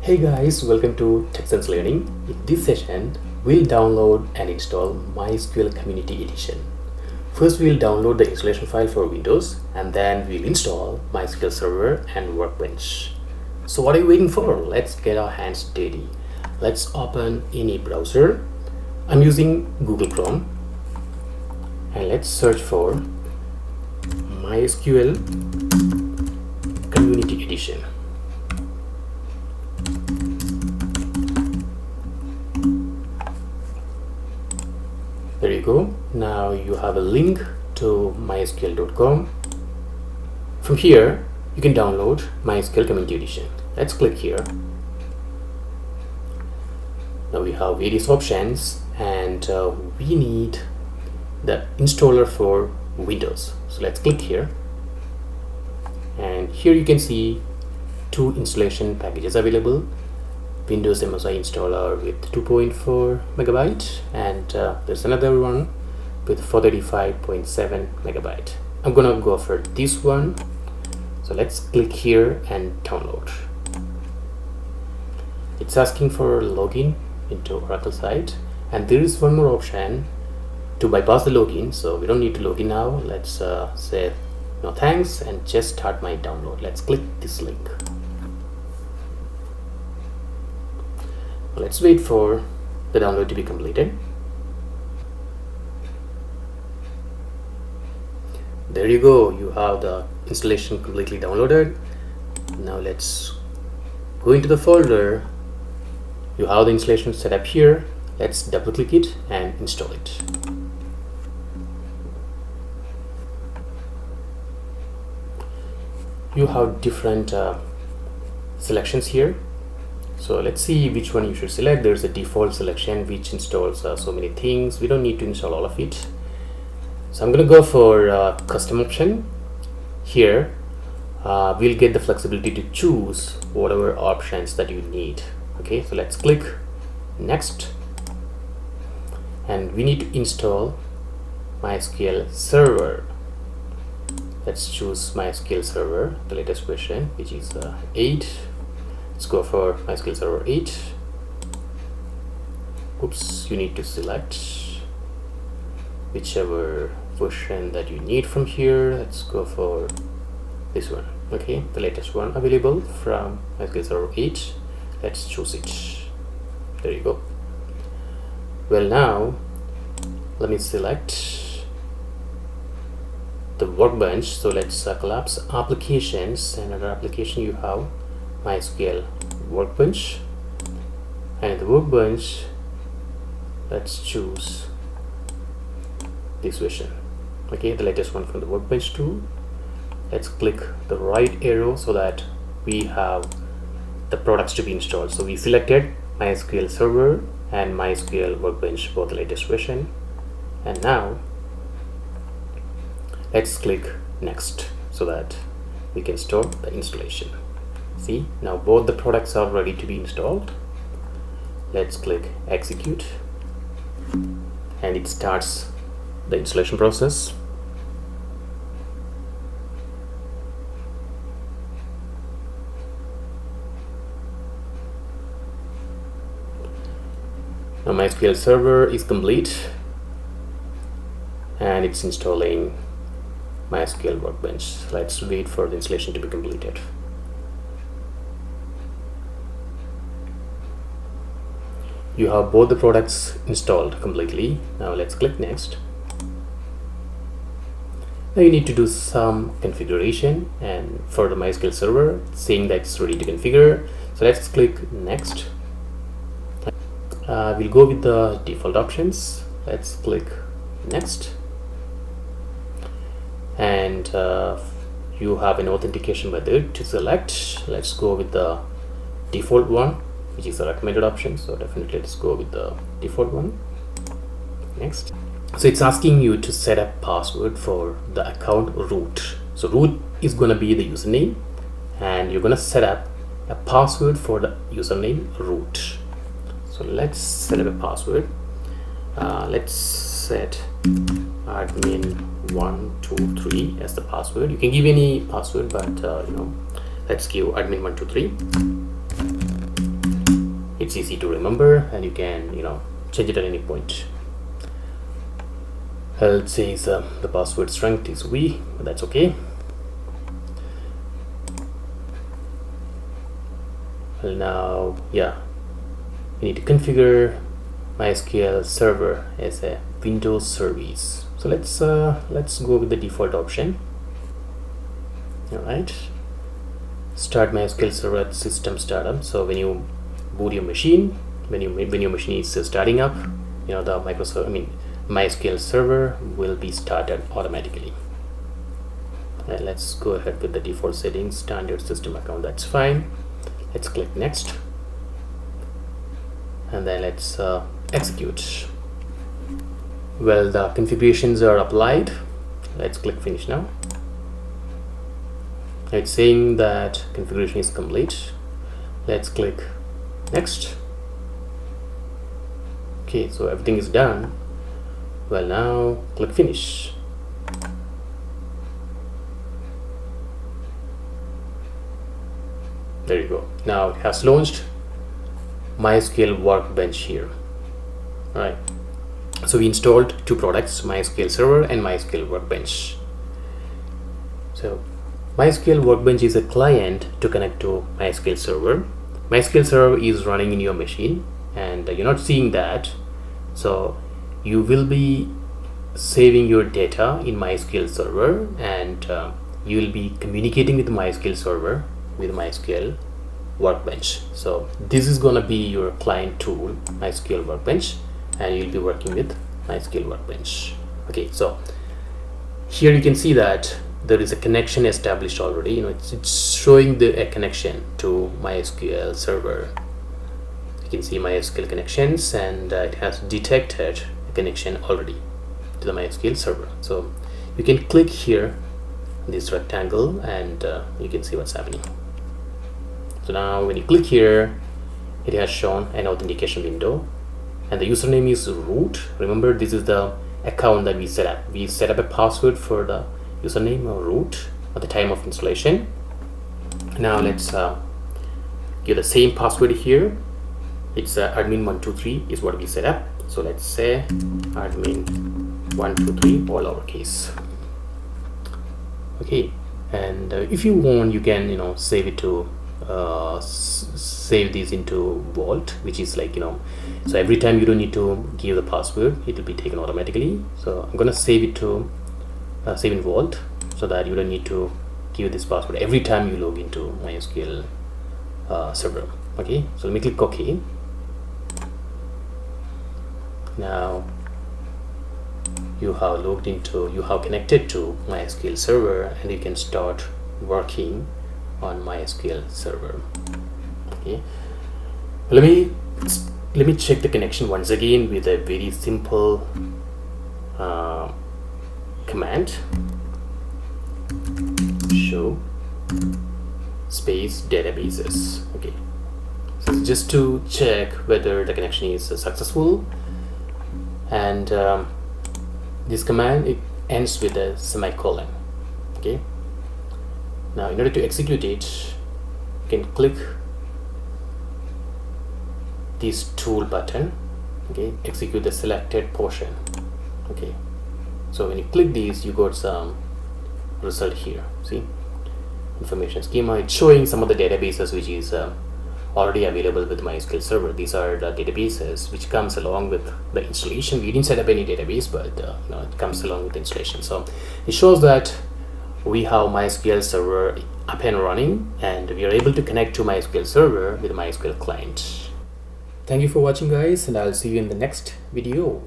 Hey guys, welcome to Texans Learning. In this session, we'll download and install MySQL Community Edition. First, we'll download the installation file for Windows, and then we'll install MySQL Server and Workbench. So what are you waiting for? Let's get our hands dirty. Let's open any browser. I'm using Google Chrome, and let's search for MySQL Community Edition. There you go. Now you have a link to mysql.com. From here, you can download MySQL Community Edition. Let's click here. Now we have various options, and we need the installer for Windows. So let's click here. And here you can see two installation packages available. Windows MSI installer with 2.4 megabyte, and there's another one with 435.7 megabyte. I'm gonna go for this one. So let's click here and download. It's asking for login into Oracle site, and there is one more option to bypass the login, so we don't need to log in now. Let's say no thanks and just start my download. Let's click this link. Let's wait for the download to be completed. There you go, you have the installation completely downloaded. Now let's go into the folder. You have the installation set up here. Let's double click it and install it. You have different selections here. So let's see which one you should select. There's a default selection which installs so many things. We don't need to install all of it. So I'm going to go for custom option. Here we'll get the flexibility to choose whatever options that you need. Okay, so let's click next, and we need to install MySQL Server. Let's choose MySQL Server, the latest version, which is 8. Let's go for MySQL Server 8. Oops, you need to select whichever version that you need from here. Let's go for this one. Okay, the latest one available from MySQL Server 8. Let's choose it. There you go. Well, now let me select the Workbench. So let's collapse applications, and under application you have MySQL Workbench, and in the Workbench let's choose this version. Okay, the latest one from the Workbench tool. Let's click the right arrow so that we have the products to be installed. So we selected MySQL Server and MySQL Workbench, both the latest version, and now let's click next so that we can start the installation. See, now both the products are ready to be installed. Let's click execute, and it starts the installation process. Now MySQL Server is complete, and it's installing MySQL Workbench. Let's wait for the installation to be completed. You have both the products installed completely. Now let's click next. Now you need to do some configuration, and for the MySQL Server, saying that it's ready to configure. So let's click next. We'll go with the default options. Let's click next, and you have an authentication method to select. Let's go with the default one, which is a recommended option, so definitely let's go with the default one. Next. So it's asking you to set up password for the account root. So root is going to be the username, and you're going to set up a password for the username root. So let's set up a password. Let's set admin123 as the password. You can give any password, but let's give admin123. it's easy to remember, and you can change it at any point. It says the password strength is V, but that's okay. Well, now you need to configure MySQL server as a Windows service. So let's go with the default option. All right, start MySQL server at system startup. So when you boot your machine, when your machine is starting up, the MySQL server will be started automatically. And let's go ahead with the default settings, standard system account, that's fine. Let's click next, and then let's execute. Well, the configurations are applied. Let's click finish now. It's saying that configuration is complete. Let's click next. Okay, so everything is done. Well, now click finish. There you go. Now it has launched MySQL Workbench here. All right. So we installed two products, MySQL Server and MySQL Workbench. So MySQL Workbench is a client to connect to MySQL Server. MySQL Server is running in your machine, and you're not seeing that. So you will be saving your data in MySQL Server, and you will be communicating with MySQL Server with MySQL Workbench. So this is going to be your client tool, MySQL Workbench, and you'll be working with MySQL Workbench. Okay, so here you can see that there is a connection established already. It's showing a connection to MySQL Server. You can see MySQL connections, and it has detected a connection already to the MySQL Server. So you can click here this rectangle, and you can see what's happening. So now when you click here, it has shown an authentication window, and the username is root. Remember, this is the account that we set up. We set up a password for the username or root at the time of installation. Now let's give the same password here. It's admin123 is what we set up. So let's say admin123 all lowercase. Okay, and if you want, you can save it to save these into Vault, which is like so every time you don't need to give the password, it will be taken automatically. So I'm gonna save it to save in Vault, so that you don't need to give this password every time you log into MySQL server. Okay, so let me click OK. Now you have connected to MySQL server, and you can start working on MySQL server. Okay, let me check the connection once again with a very simple command, show space databases. Okay, so just to check whether the connection is successful, and this command, it ends with a semicolon. Okay, now in order to execute it, you can click this tool button. Okay, execute the selected portion. Okay, so when you click these, you got some result here. See, information schema, it's showing some of the databases which is already available with MySQL server. These are the databases which comes along with the installation. We didn't set up any database, but it comes along with the installation. So it shows that we have MySQL server up and running, and we are able to connect to MySQL server with MySQL client. Thank you for watching, guys, and I'll see you in the next video.